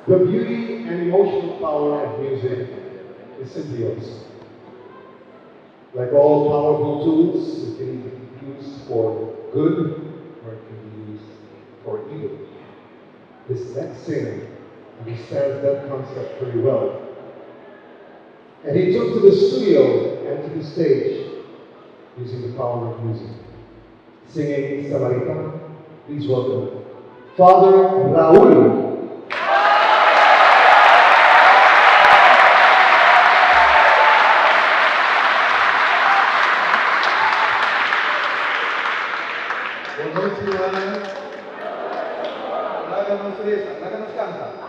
The beauty and emotional power of music is symbiosis. Like all powerful tools, it can be used for good or it can be used for evil. This next singer understands that concept pretty well. And he took to the studio and to the stage using the power of music. Singing Samaritan, please welcome Father Raul. Buenas noches, hermanas. La que nos reza, la que nos canta.